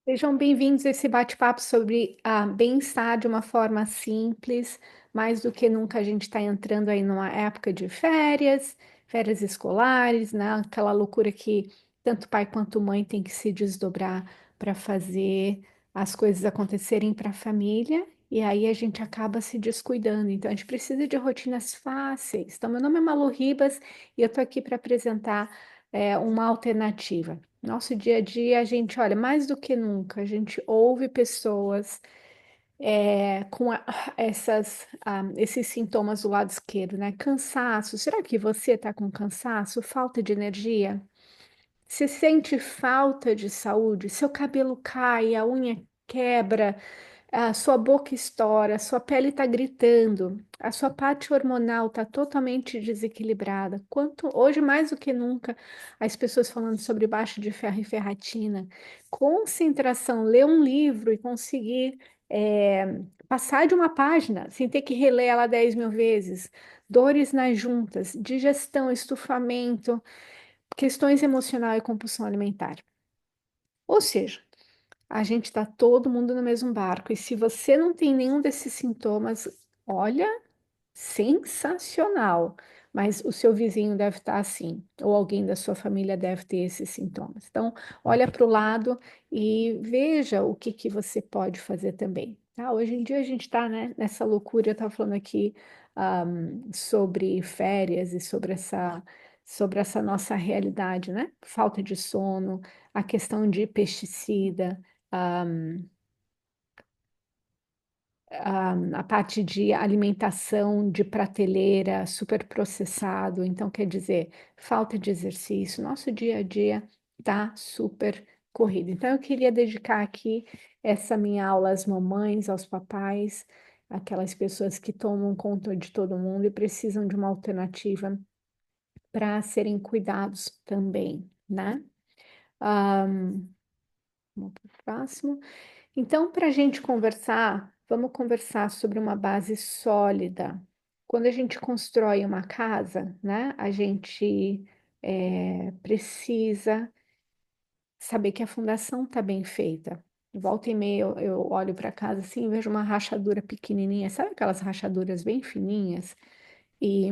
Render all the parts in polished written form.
Sejam bem-vindos a esse bate-papo sobre bem-estar de uma forma simples. Mais do que nunca, a gente está entrando aí numa época de férias, férias escolares, né? Aquela loucura que tanto pai quanto mãe tem que se desdobrar para fazer as coisas acontecerem para a família, e aí a gente acaba se descuidando. Então, a gente precisa de rotinas fáceis. Então, meu nome é Malu Ribas e eu estou aqui para apresentar uma alternativa. Nosso dia a dia, a gente, olha, mais do que nunca, a gente ouve pessoas com esses sintomas do lado esquerdo, né? Cansaço. Será que você está com cansaço? Falta de energia? Você sente falta de saúde? Seu cabelo cai, a unha quebra, a sua boca estoura, a sua pele está gritando, a sua parte hormonal está totalmente desequilibrada. Quanto hoje mais do que nunca, as pessoas falando sobre baixa de ferro e ferratina, concentração, ler um livro e conseguir passar de uma página sem ter que reler ela 10 mil vezes, dores nas juntas, digestão, estufamento, questões emocional e compulsão alimentar. Ou seja, a gente está todo mundo no mesmo barco. E se você não tem nenhum desses sintomas, olha, sensacional. Mas o seu vizinho deve estar assim, ou alguém da sua família deve ter esses sintomas. Então, olha para o lado e veja o que que você pode fazer também. Tá? Hoje em dia a gente está, né, nessa loucura. Eu estava falando aqui sobre férias e sobre essa nossa realidade, né? Falta de sono, a questão de pesticida, a parte de alimentação de prateleira, superprocessado. Então, quer dizer, falta de exercício. Nosso dia a dia está super corrido. Então, eu queria dedicar aqui essa minha aula às mamães, aos papais, aquelas pessoas que tomam conta de todo mundo e precisam de uma alternativa para serem cuidados também, né? Vamos para o próximo. Então, para a gente conversar, vamos conversar sobre uma base sólida. Quando a gente constrói uma casa, né, a gente precisa saber que a fundação está bem feita. Volta e meia eu olho para casa assim e vejo uma rachadura pequenininha, sabe aquelas rachaduras bem fininhas? E,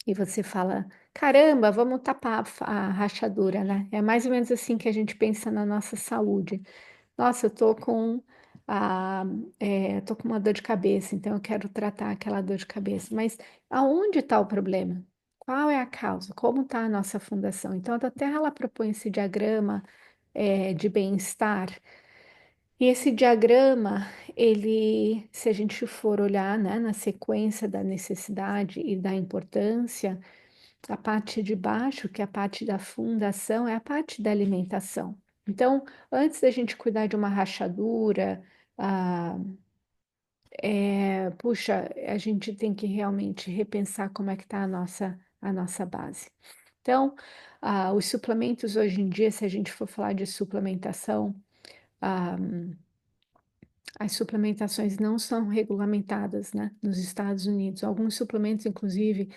e você fala, caramba, vamos tapar a rachadura, né? É mais ou menos assim que a gente pensa na nossa saúde. Nossa, tô com uma dor de cabeça, então eu quero tratar aquela dor de cabeça. Mas aonde está o problema? Qual é a causa? Como está a nossa fundação? Então, a Terra ela propõe esse diagrama de bem-estar. E esse diagrama, ele, se a gente for olhar, né, na sequência da necessidade e da importância, a parte de baixo, que é a parte da fundação, é a parte da alimentação. Então, antes da gente cuidar de uma rachadura, ah, puxa, a gente tem que realmente repensar como é que está a nossa base. Então, os suplementos hoje em dia, se a gente for falar de suplementação, ah, as suplementações não são regulamentadas, né, nos Estados Unidos. Alguns suplementos, inclusive,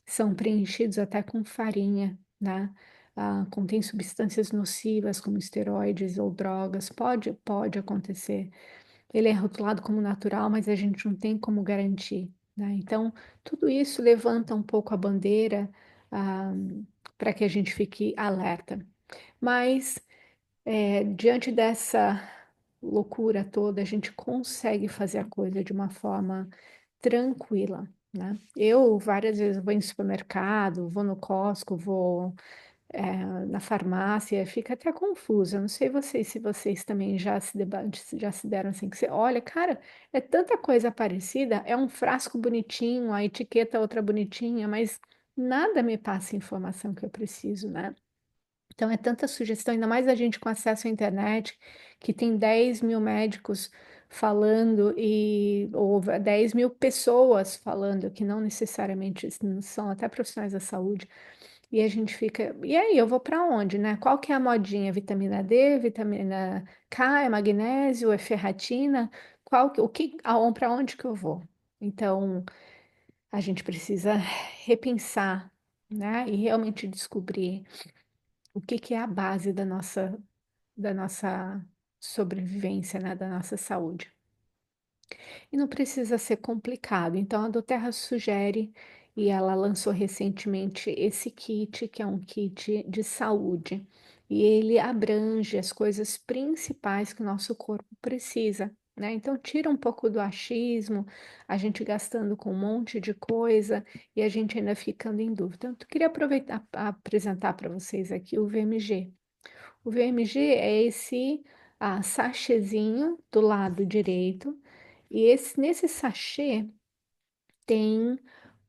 são preenchidos até com farinha, né? Contém substâncias nocivas como esteroides ou drogas. Pode acontecer. Ele é rotulado como natural, mas a gente não tem como garantir, né? Então, tudo isso levanta um pouco a bandeira, ah, para que a gente fique alerta. Mas diante dessa loucura toda, a gente consegue fazer a coisa de uma forma tranquila, né? Eu várias vezes vou em supermercado, vou no Costco, vou na farmácia, fica até confusa. Eu não sei vocês se vocês também já se deram assim, que você olha, cara, é tanta coisa parecida, é um frasco bonitinho, a etiqueta é outra bonitinha, mas nada me passa a informação que eu preciso, né? Então, é tanta sugestão, ainda mais a gente com acesso à internet, que tem 10 mil médicos falando ou 10 mil pessoas falando, que não necessariamente não são até profissionais da saúde, e a gente fica, e aí, eu vou para onde, né? Qual que é a modinha? Vitamina D, vitamina K, é magnésio, é ferratina? Para onde que eu vou? Então, a gente precisa repensar, né? E realmente descobrir o que que é a base da nossa sobrevivência, né, da nossa saúde. E não precisa ser complicado. Então a doTERRA sugere, e ela lançou recentemente esse kit, que é um kit de saúde, e ele abrange as coisas principais que o nosso corpo precisa, né? Então tira um pouco do achismo, a gente gastando com um monte de coisa e a gente ainda ficando em dúvida. Então, eu queria aproveitar apresentar para vocês aqui o VMG. O VMG é esse sachêzinho do lado direito, e nesse sachê tem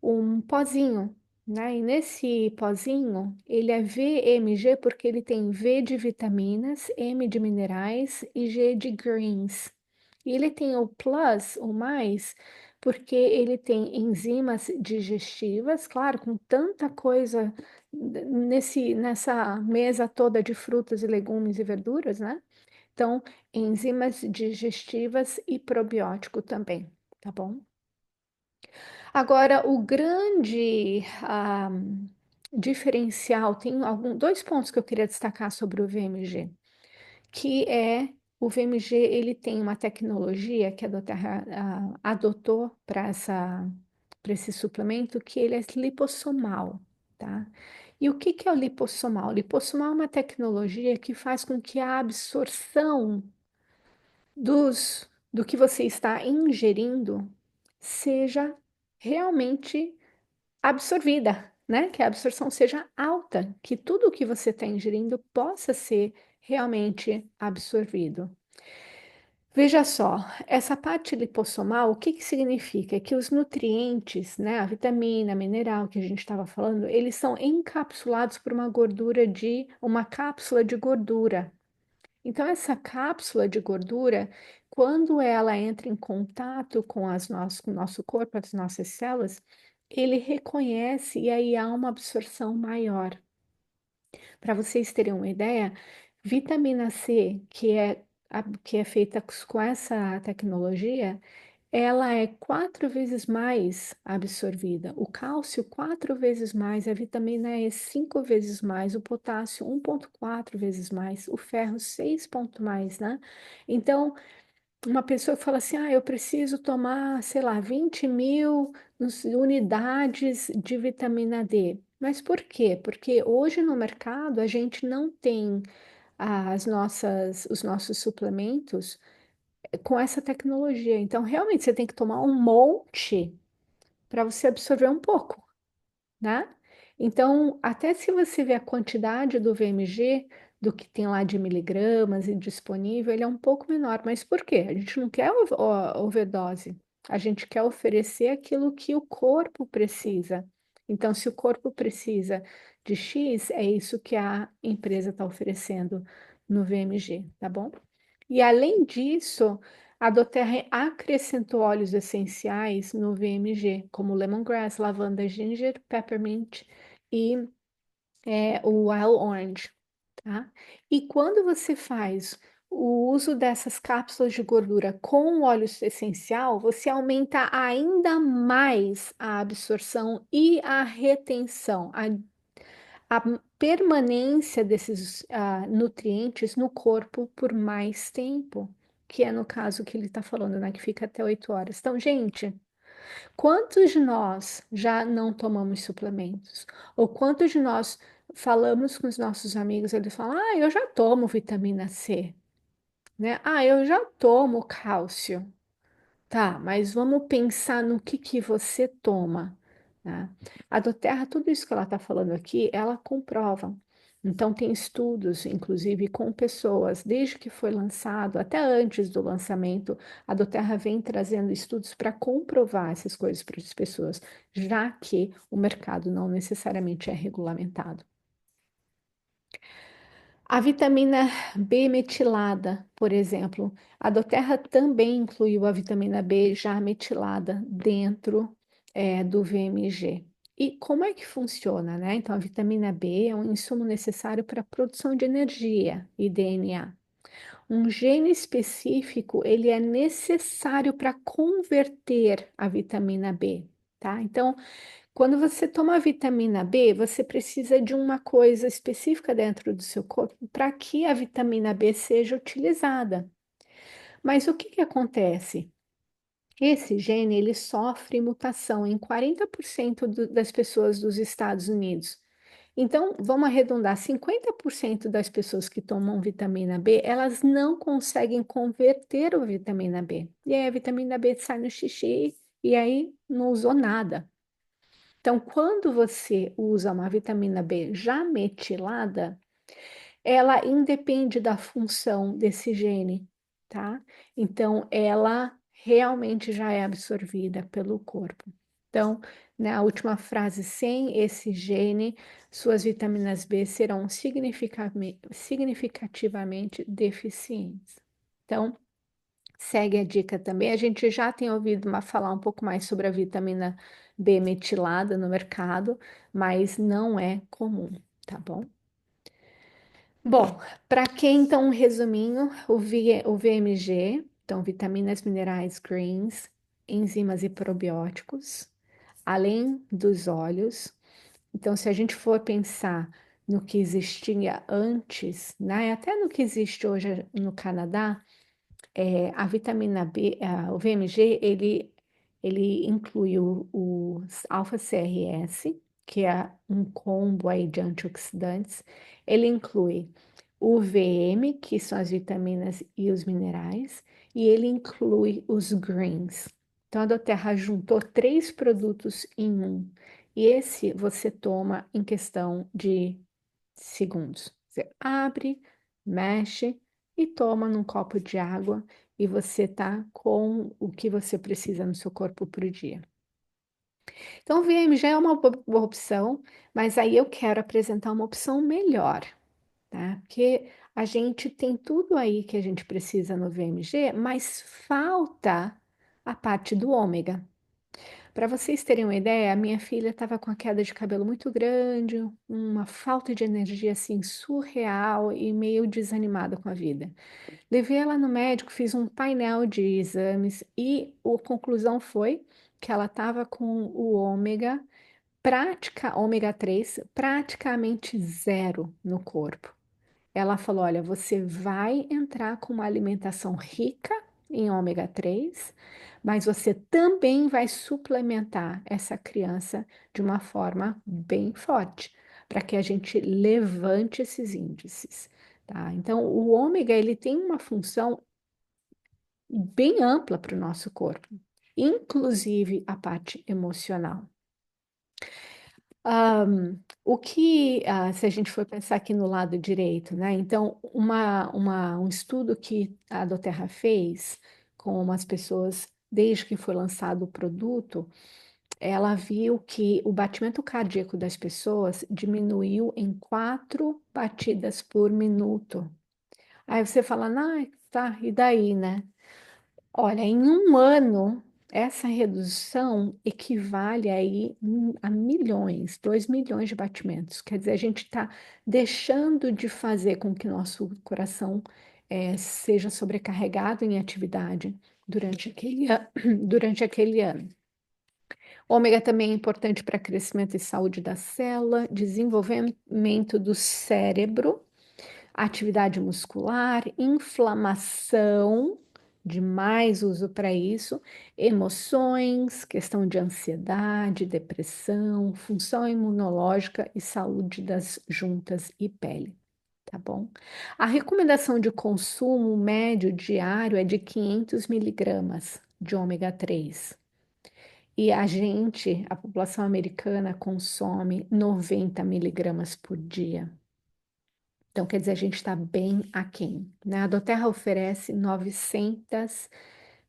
um pozinho, né? E nesse pozinho, ele é VMG porque ele tem V de vitaminas, M de minerais e G de greens. E ele tem o plus, o mais, porque ele tem enzimas digestivas, claro, com tanta coisa nessa mesa toda de frutas e legumes e verduras, né? Então, enzimas digestivas e probiótico também, tá bom? Agora, o grande diferencial, tem dois pontos que eu queria destacar sobre o VMG, que é o VMG, ele tem uma tecnologia que a doTERRA adotou para esse suplemento, que ele é lipossomal, tá? E o que que é o lipossomal? O lipossomal é uma tecnologia que faz com que a absorção do que você está ingerindo seja realmente absorvida, né? Que a absorção seja alta, que tudo o que você está ingerindo possa ser realmente absorvido. Veja só, essa parte lipossomal, o que que significa? Que os nutrientes, né, a vitamina, mineral que a gente estava falando, eles são encapsulados por uma cápsula de gordura. Então, essa cápsula de gordura, quando ela entra em contato com o nosso corpo, as nossas células, ele reconhece e aí há uma absorção maior. Para vocês terem uma ideia, vitamina C, que é feita com essa tecnologia, ela é 4 vezes mais absorvida. O cálcio, 4 vezes mais, a vitamina E, 5 vezes mais, o potássio, 1,4 vezes mais, o ferro, 6 pontos mais, né? Então, uma pessoa fala assim: eu preciso tomar, sei lá, 20.000 unidades de vitamina D. Mas por quê? Porque hoje no mercado a gente não tem os nossos suplementos com essa tecnologia. Então, realmente, você tem que tomar um monte para você absorver um pouco, né? Então, até se você vê a quantidade do VMG, do que tem lá de miligramas e disponível, ele é um pouco menor. Mas por quê? A gente não quer overdose. A gente quer oferecer aquilo que o corpo precisa. Então, se o corpo precisa de X, é isso que a empresa está oferecendo no VMG, tá bom? E além disso, a doTERRA acrescentou óleos essenciais no VMG, como lemongrass, lavanda, ginger, peppermint e o wild orange, tá? E quando você faz o uso dessas cápsulas de gordura com óleo essencial, você aumenta ainda mais a absorção e a retenção, a permanência desses nutrientes no corpo por mais tempo, que é no caso que ele está falando, né? Que fica até 8 horas. Então, gente, quantos de nós já não tomamos suplementos? Ou quantos de nós falamos com os nossos amigos, eles falam, eu já tomo vitamina C, né? Eu já tomo cálcio. Tá, mas vamos pensar no que você toma, né? A doTERRA, tudo isso que ela está falando aqui, ela comprova. Então, tem estudos, inclusive, com pessoas, desde que foi lançado, até antes do lançamento, a doTERRA vem trazendo estudos para comprovar essas coisas para as pessoas, já que o mercado não necessariamente é regulamentado. A vitamina B metilada, por exemplo, a doTERRA também incluiu a vitamina B já metilada dentro do VMG. E como é que funciona, né? Então, a vitamina B é um insumo necessário para a produção de energia e DNA. Um gene específico, ele é necessário para converter a vitamina B, tá? Então, quando você toma vitamina B, você precisa de uma coisa específica dentro do seu corpo para que a vitamina B seja utilizada. Mas o que que acontece? Esse gene, ele sofre mutação em 40% das pessoas dos Estados Unidos. Então, vamos arredondar, 50% das pessoas que tomam vitamina B, elas não conseguem converter a vitamina B. E aí a vitamina B sai no xixi e aí não usou nada. Então, quando você usa uma vitamina B já metilada, ela independe da função desse gene, tá? Então, ela realmente já é absorvida pelo corpo. Então, na última frase, sem esse gene, suas vitaminas B serão significativamente deficientes. Então, segue a dica também. A gente já tem ouvido falar um pouco mais sobre a vitamina B metilada no mercado, mas não é comum, tá bom? Bom, para quem então, um resuminho, o VMG, então vitaminas, minerais, greens, enzimas e probióticos, além dos óleos. Então, se a gente for pensar no que existia antes, né, até no que existe hoje no Canadá, a vitamina B, o VMG, ele inclui o alfa-CRS, que é um combo aí de antioxidantes. Ele inclui o VM, que são as vitaminas e os minerais, e ele inclui os greens. Então, a doTERRA juntou 3 produtos em um. E esse você toma em questão de segundos. Você abre, mexe e toma num copo de água e você tá com o que você precisa no seu corpo por dia. Então, o VM já é uma boa opção, mas aí eu quero apresentar uma opção melhor, tá? Porque a gente tem tudo aí que a gente precisa no VMG, mas falta a parte do ômega. Para vocês terem uma ideia, a minha filha estava com a queda de cabelo muito grande, uma falta de energia assim surreal e meio desanimada com a vida. Levei ela no médico, fiz um painel de exames e a conclusão foi que ela estava com o ômega 3 praticamente zero no corpo. Ela falou: olha, você vai entrar com uma alimentação rica em ômega 3, mas você também vai suplementar essa criança de uma forma bem forte, para que a gente levante esses índices, tá? Então, o ômega, ele tem uma função bem ampla para o nosso corpo, inclusive a parte emocional. Se a gente for pensar aqui no lado direito, né? Então, um estudo que a doTERRA fez com umas pessoas, desde que foi lançado o produto, ela viu que o batimento cardíaco das pessoas diminuiu em 4 batidas por minuto. Aí você fala, ah, tá, e daí, né? Olha, em um ano, essa redução equivale aí a milhões, 2 milhões de batimentos. Quer dizer, a gente está deixando de fazer com que nosso coração seja sobrecarregado em atividade durante aquele ano. Ômega também é importante para crescimento e saúde da célula, desenvolvimento do cérebro, atividade muscular, inflamação, de mais uso para isso, emoções, questão de ansiedade, depressão, função imunológica e saúde das juntas e pele, tá bom? A recomendação de consumo médio diário é de 500 miligramas de ômega 3. E a população americana, consome 90 miligramas por dia. Então, quer dizer, a gente está bem aquém, né? A doTERRA oferece 900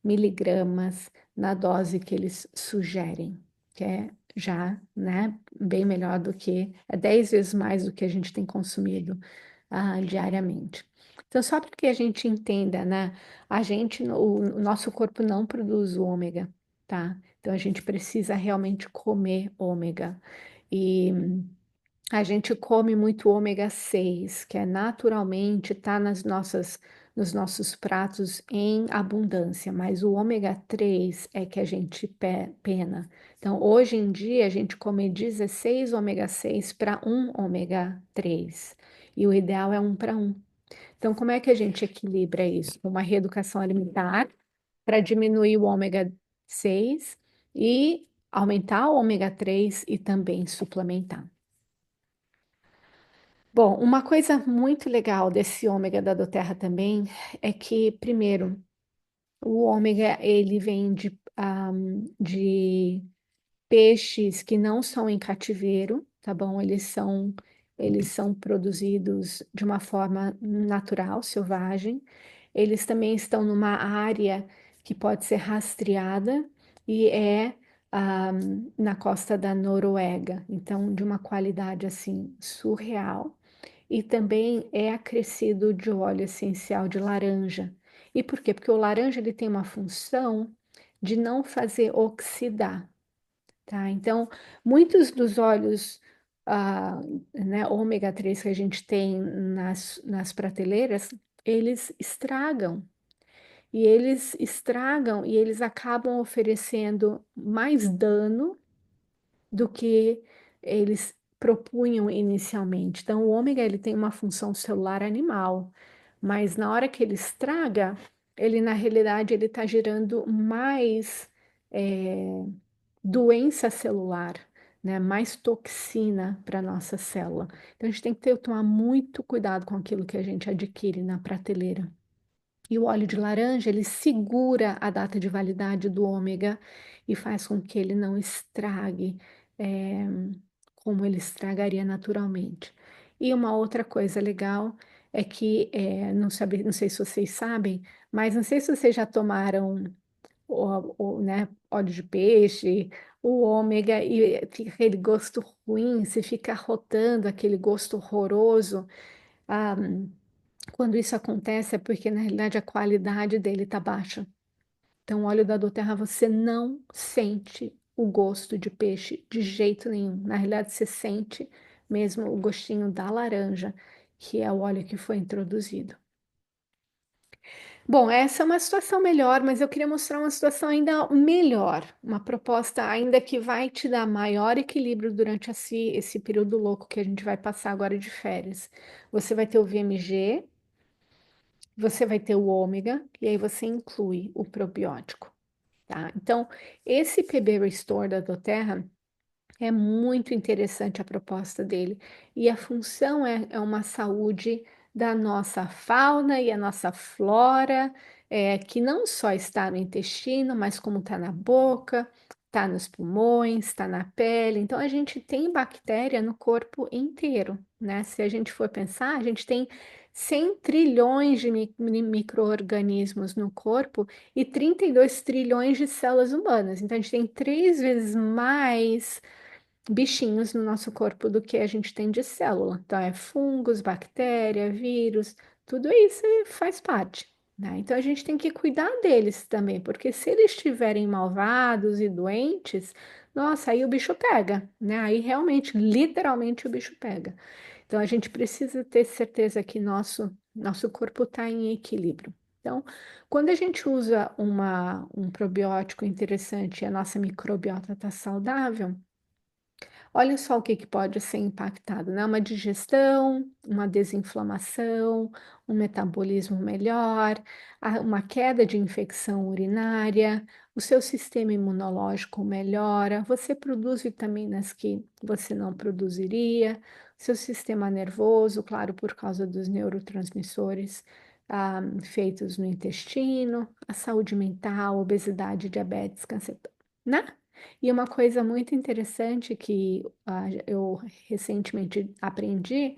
miligramas na dose que eles sugerem, que é já, né, bem melhor do que, é 10 vezes mais do que a gente tem consumido diariamente. Então, só para que a gente entenda, né, o nosso corpo não produz o ômega, tá? Então, a gente precisa realmente comer ômega. E a gente come muito ômega 6, que é naturalmente está nos nossos pratos em abundância, mas o ômega 3 é que a gente pena. Então, hoje em dia, a gente come 16 ômega 6 para um ômega 3, e o ideal é 1 para 1. Então, como é que a gente equilibra isso? Com uma reeducação alimentar para diminuir o ômega 6 e aumentar o ômega 3 e também suplementar. Bom, uma coisa muito legal desse ômega da Doterra também é que, primeiro, o ômega ele vem de peixes que não são em cativeiro, tá bom? Eles são produzidos de uma forma natural, selvagem. Eles também estão numa área que pode ser rastreada e na costa da Noruega, então de uma qualidade assim surreal. E também é acrescido de óleo essencial de laranja. E por quê? Porque o laranja ele tem uma função de não fazer oxidar, tá? Então, muitos dos óleos, ah, né, ômega 3 que a gente tem nas prateleiras, eles estragam. E eles acabam oferecendo mais dano do que eles propunham inicialmente. Então, o ômega ele tem uma função celular animal, mas na hora que ele estraga, ele na realidade ele está gerando mais doença celular, né? Mais toxina para nossa célula. Então, a gente tem que tomar muito cuidado com aquilo que a gente adquire na prateleira. E o óleo de laranja, ele segura a data de validade do ômega e faz com que ele não estrague, é, como ele estragaria naturalmente. E uma outra coisa legal é que, não sei se vocês sabem, mas não sei se vocês já tomaram né, óleo de peixe, o ômega, e fica aquele gosto ruim, você fica rotando aquele gosto horroroso. Ah, quando isso acontece é porque, na realidade, a qualidade dele está baixa. Então, o óleo da doTERRA, você não sente o gosto de peixe de jeito nenhum. Na realidade, você sente mesmo o gostinho da laranja, que é o óleo que foi introduzido. Bom, essa é uma situação melhor, mas eu queria mostrar uma situação ainda melhor, uma proposta ainda que vai te dar maior equilíbrio durante esse período louco que a gente vai passar agora de férias. Você vai ter o VMG, você vai ter o ômega, e aí você inclui o probiótico, tá? Então, esse PB Restore da doTERRA é muito interessante a proposta dele. E a função é uma saúde da nossa fauna e a nossa flora, que não só está no intestino, mas como está na boca, está nos pulmões, está na pele. Então, a gente tem bactéria no corpo inteiro, né? Se a gente for pensar, a gente tem 100 trilhões de micro-organismos no corpo e 32 trilhões de células humanas. Então, a gente tem 3 vezes mais bichinhos no nosso corpo do que a gente tem de célula. Então, é fungos, bactéria, vírus, tudo isso faz parte, né? Então, a gente tem que cuidar deles também, porque se eles estiverem malvados e doentes, nossa, aí o bicho pega, né? Aí realmente, literalmente, o bicho pega. Então, a gente precisa ter certeza que nosso corpo está em equilíbrio. Então, quando a gente usa um probiótico interessante e a nossa microbiota está saudável, olha só o que pode ser impactado, né? Uma digestão, uma desinflamação, um metabolismo melhor, uma queda de infecção urinária, o seu sistema imunológico melhora, você produz vitaminas que você não produziria, seu sistema nervoso, claro, por causa dos neurotransmissores feitos no intestino, a saúde mental, obesidade, diabetes, câncer, né? E uma coisa muito interessante que eu recentemente aprendi,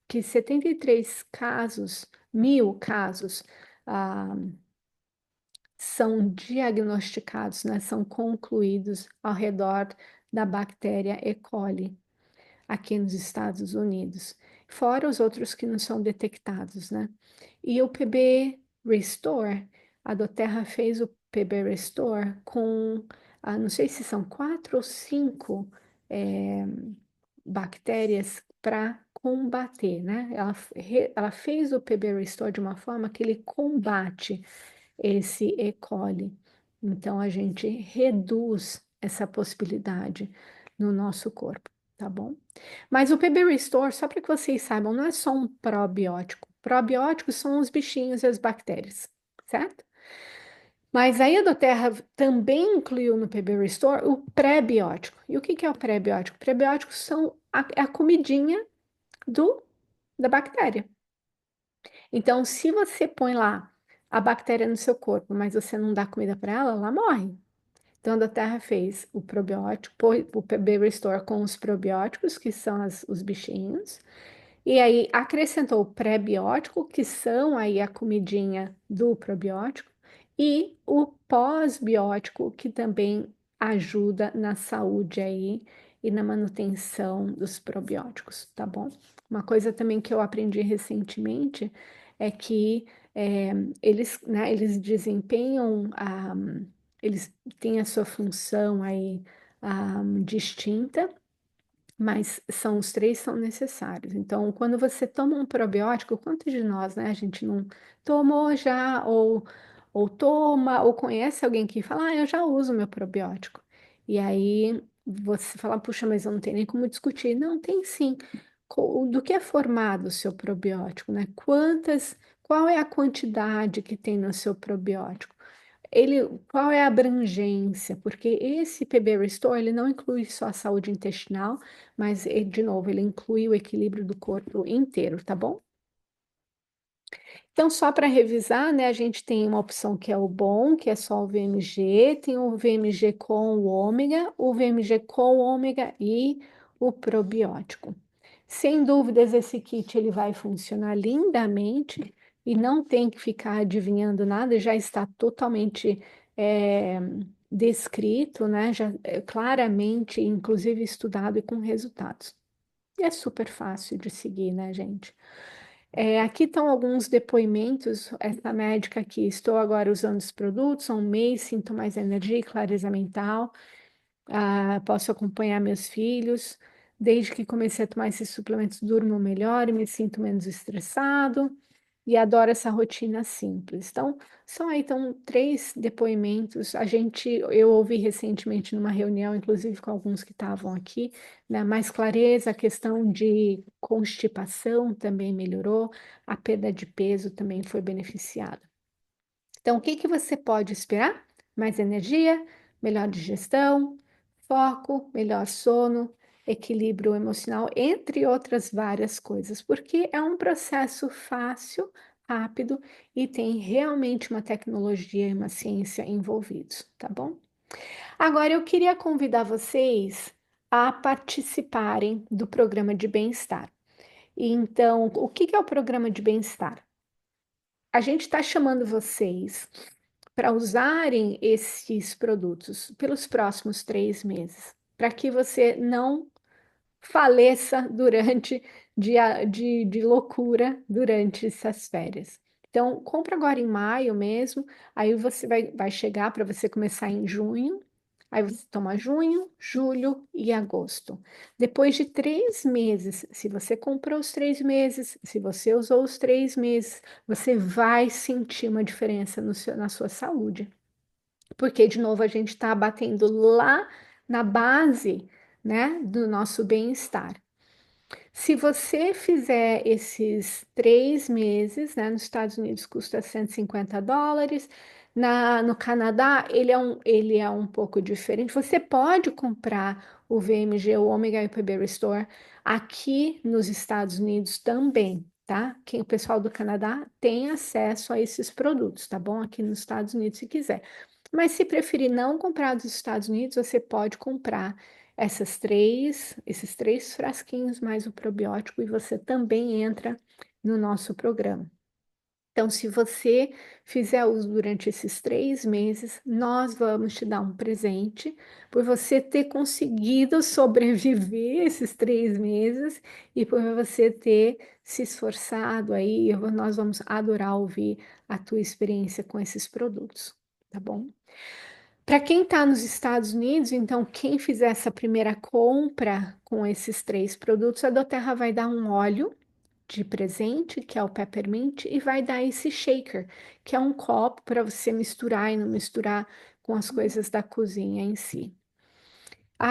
que 73 casos, 1.000 casos, ah, são diagnosticados, né, são concluídos ao redor da bactéria E. coli aqui nos Estados Unidos, fora os outros que não são detectados, né? E o PB Restore, a doTERRA fez o PB Restore com, não sei se são 4 ou 5 é, bactérias para combater, né? Ela fez o PB Restore de uma forma que ele combate esse E. coli. Então, a gente reduz essa possibilidade no nosso corpo, tá bom? Mas o PB Restore, só para que vocês saibam, não é só um probiótico, Probióticos são os bichinhos e as bactérias, certo? Mas aí a doTERRA também incluiu no PB Restore o pré-biótico. E o que que é o pré-biótico? Pré-bióticos são a comidinha da bactéria. Então, se você põe lá a bactéria no seu corpo, mas você não dá comida para ela, ela morre. Então, a doTERRA fez o probiótico, o PB Restore com os probióticos, que são os bichinhos, e aí acrescentou o pré-biótico, que são aí a comidinha do probiótico, e o pós-biótico, que também ajuda na saúde aí e na manutenção dos probióticos, tá bom? Uma coisa também que eu aprendi recentemente é que eles desempenham, eles têm a sua função aí distinta, mas os três são necessários. Então, quando você toma um probiótico, quantos de nós, né, a gente não tomou já, ou toma, ou conhece alguém que fala, eu já uso meu probiótico. E aí você fala, puxa, mas eu não tenho nem como discutir. Não, tem sim. Do que é formado o seu probiótico, né? Qual é a quantidade que tem no seu probiótico? Qual é a abrangência? Porque esse PB Restore, ele não inclui só a saúde intestinal, mas, de novo, ele inclui o equilíbrio do corpo inteiro, tá bom? Então, só para revisar, né, a gente tem uma opção que é o bom, que é só o VMG, tem o VMG com o VMG com ômega e o probiótico. Sem dúvidas, esse kit ele vai funcionar lindamente e não tem que ficar adivinhando nada, já está totalmente é, descrito, né, já claramente, inclusive estudado e com resultados. E é super fácil de seguir, né, gente? Aqui estão alguns depoimentos. Essa médica aqui, estou agora usando os produtos há um mês, sinto mais energia e clareza mental. Posso acompanhar meus filhos. Desde que comecei a tomar esses suplementos, durmo melhor e me sinto menos estressado. E adoro essa rotina simples. Então, são aí então três depoimentos. Eu ouvi recentemente numa reunião, inclusive com alguns que estavam aqui, né, mais clareza, a questão de constipação também melhorou, a perda de peso também foi beneficiada. Então, o que que você pode esperar? Mais energia, melhor digestão, foco, melhor sono, equilíbrio emocional, entre outras várias coisas, porque é um processo fácil, rápido e tem realmente uma tecnologia e uma ciência envolvidos, tá bom? Agora eu queria convidar vocês a participarem do programa de bem-estar. Então, o que que é o programa de bem-estar? A gente está chamando vocês para usarem esses produtos pelos próximos 3 meses, para que você não faleça de loucura durante essas férias. Então, compra agora em maio mesmo, aí você vai chegar para você começar em junho, aí você toma junho, julho e agosto. Depois de 3 meses, se você comprou os 3 meses, se você usou os 3 meses, você vai sentir uma diferença na sua saúde. Porque, de novo, a gente está batendo lá na base, né, do nosso bem-estar. Se você fizer esses 3 meses, né, nos Estados Unidos custa US$ 150, no Canadá ele é um pouco diferente. Você pode comprar o VMG, o Omega e o PB Restore aqui nos Estados Unidos também, tá? O pessoal do Canadá tem acesso a esses produtos, tá bom? Aqui nos Estados Unidos, se quiser. Mas se preferir não comprar dos Estados Unidos, você pode comprar esses três frasquinhos mais o probiótico e você também entra no nosso programa. Então, se você fizer uso durante esses 3 meses, nós vamos te dar um presente por você ter conseguido sobreviver esses 3 meses e por você ter se esforçado aí. Nós vamos adorar ouvir a tua experiência com esses produtos, tá bom? Para quem está nos Estados Unidos, então, quem fizer essa primeira compra com esses três produtos, a doTERRA vai dar um óleo de presente, que é o Peppermint, e vai dar esse shaker, que é um copo para você misturar e não misturar com as coisas da cozinha em si.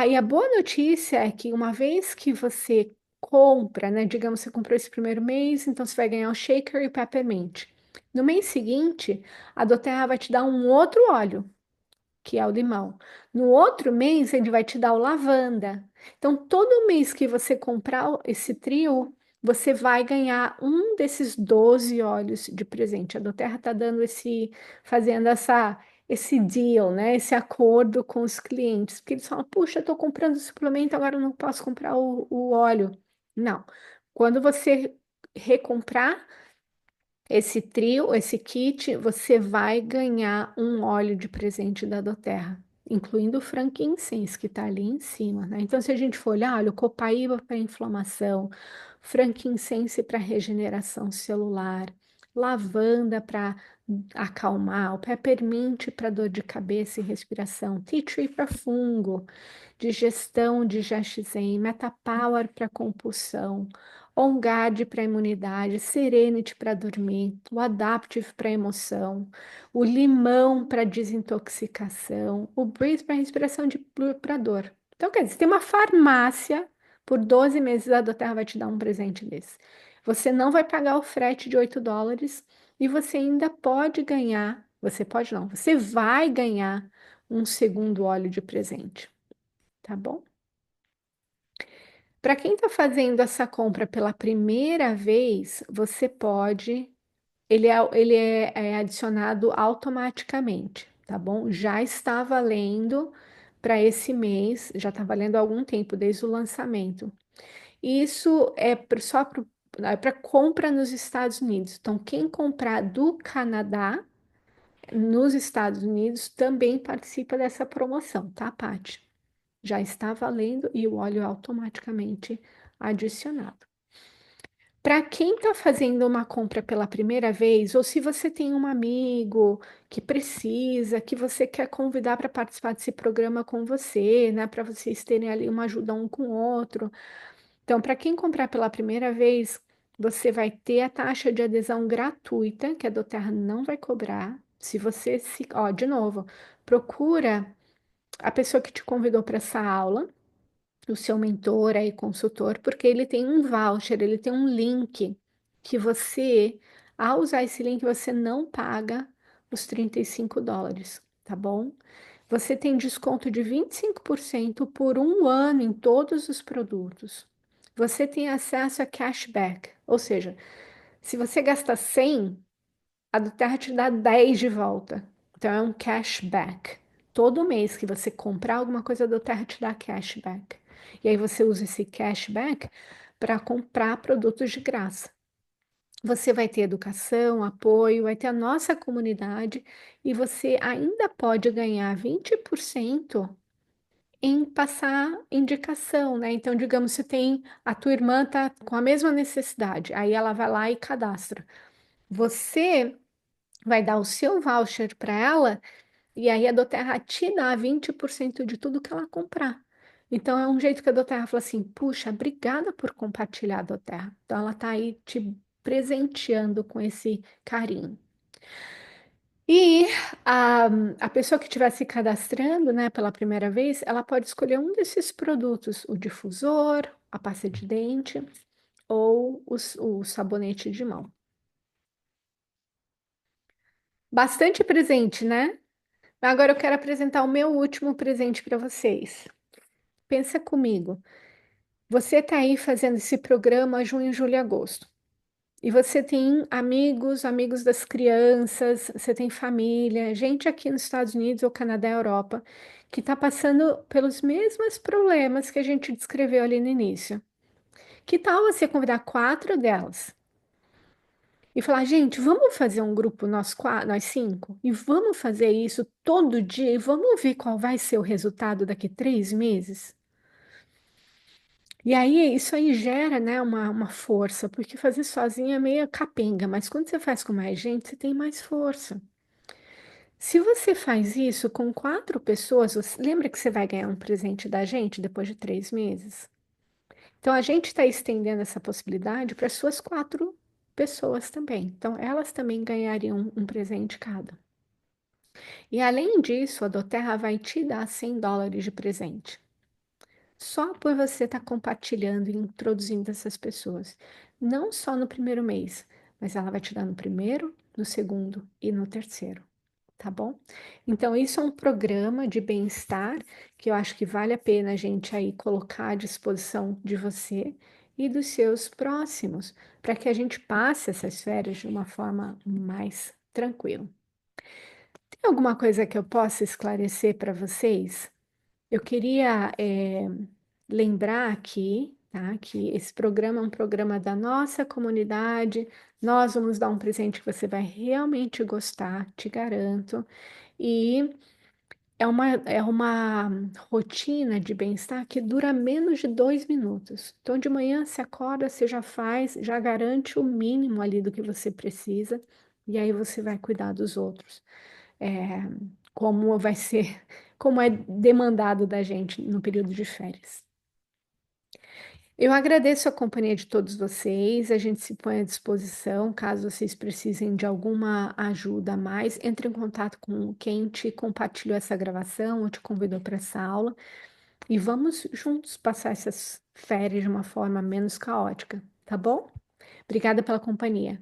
E a boa notícia é que uma vez que você compra, né? Digamos, você comprou esse primeiro mês, então você vai ganhar o shaker e o peppermint. No mês seguinte, a doTERRA vai te dar um outro óleo, que é o limão. No outro mês, ele vai te dar o lavanda. Então, todo mês que você comprar esse trio, você vai ganhar um desses 12 óleos de presente. A doTERRA está dando fazendo esse deal, né? Esse acordo com os clientes. Porque eles falam, puxa, eu estou comprando suplemento, agora eu não posso comprar o óleo. Não. Quando você recomprar, esse trio, esse kit, você vai ganhar um óleo de presente da doTERRA, incluindo o frankincense, que está ali em cima, né? Então, se a gente for olhar, olha, o copaíba para inflamação, frankincense para regeneração celular, lavanda para acalmar, o peppermint para dor de cabeça e respiração, tea tree para fungo, digestão, digestem, metapower para compulsão, On Guard para imunidade, Serenity para dormir, o Adaptive para emoção, o limão para desintoxicação, o Breathe para respiração para dor. Então, quer dizer, tem uma farmácia, por 12 meses a doTERRA vai te dar um presente desse. Você não vai pagar o frete de $8 e você ainda pode ganhar, você pode não, você vai ganhar um segundo óleo de presente, tá bom? Para quem está fazendo essa compra pela primeira vez, você pode, ele é adicionado automaticamente, tá bom? Já está valendo para esse mês, já está valendo há algum tempo, desde o lançamento. Isso é só para compra nos Estados Unidos. Então, quem comprar do Canadá, nos Estados Unidos, também participa dessa promoção, tá, Paty? Já está valendo e o óleo é automaticamente adicionado. Para quem está fazendo uma compra pela primeira vez, ou se você tem um amigo que precisa, que você quer convidar para participar desse programa com você, né, para vocês terem ali uma ajuda um com o outro. Então, para quem comprar pela primeira vez, você vai ter a taxa de adesão gratuita, que a doTERRA não vai cobrar. Se você se, ó, de novo, procura a pessoa que te convidou para essa aula, o seu mentor aí, consultor, porque ele tem um voucher, ele tem um link que você, ao usar esse link, você não paga os $35, tá bom? Você tem desconto de 25% por um ano em todos os produtos. Você tem acesso a cashback, ou seja, se você gasta 100, a do Terra te dá 10 de volta. Então é um cashback. Todo mês que você comprar alguma coisa do Terra te dá cashback. E aí você usa esse cashback para comprar produtos de graça. Você vai ter educação, apoio, vai ter a nossa comunidade e você ainda pode ganhar 20% em passar indicação, né? Então, digamos, se tem a tua irmã tá com a mesma necessidade, aí ela vai lá e cadastra. Você vai dar o seu voucher para ela e aí a doTERRA te dá 20% de tudo que ela comprar. Então é um jeito que a doTERRA fala assim: puxa, obrigada por compartilhar a doTERRA. Então ela tá aí te presenteando com esse carinho. E a, a pessoa que estiver se cadastrando, né, pela primeira vez, ela pode escolher um desses produtos: o difusor, a pasta de dente ou o sabonete de mão. Bastante presente, né? Agora eu quero apresentar o meu último presente para vocês. Pensa comigo. Você está aí fazendo esse programa junho, julho e agosto. E você tem amigos, amigos das crianças, você tem família, gente aqui nos Estados Unidos ou Canadá, Europa, que está passando pelos mesmos problemas que a gente descreveu ali no início. Que tal você convidar 4 delas? E falar, gente, vamos fazer um grupo nós 5 e vamos fazer isso todo dia e vamos ver qual vai ser o resultado daqui 3 meses? E aí isso aí gera, né, uma força, porque fazer sozinho é meio capenga, mas quando você faz com mais gente, você tem mais força. Se você faz isso com 4 pessoas, lembra que você vai ganhar um presente da gente depois de 3 meses? Então a gente está estendendo essa possibilidade para as suas 4 pessoas também. Então elas também ganhariam um presente cada. E além disso, a doTERRA vai te dar $100 de presente. só por você estar compartilhando e introduzindo essas pessoas. Não só no primeiro mês, mas ela vai te dar no primeiro, no segundo e no terceiro, tá bom? Então, isso é um programa de bem-estar que eu acho que vale a pena a gente aí colocar à disposição de você e dos seus próximos, para que a gente passe essas férias de uma forma mais tranquila. Tem alguma coisa que eu possa esclarecer para vocês? Eu queria lembrar aqui, tá, que esse programa é um programa da nossa comunidade. Nós vamos dar um presente que você vai realmente gostar, te garanto. E é uma rotina de bem-estar que dura menos de 2 minutos. Então, de manhã você acorda, você já faz, já garante o mínimo ali do que você precisa, e aí você vai cuidar dos outros. É, como vai ser, como é demandado da gente no período de férias. Eu agradeço a companhia de todos vocês. A gente se põe à disposição caso vocês precisem de alguma ajuda a mais. Entre em contato com quem te compartilhou essa gravação ou te convidou para essa aula e vamos juntos passar essas férias de uma forma menos caótica, tá bom? Obrigada pela companhia.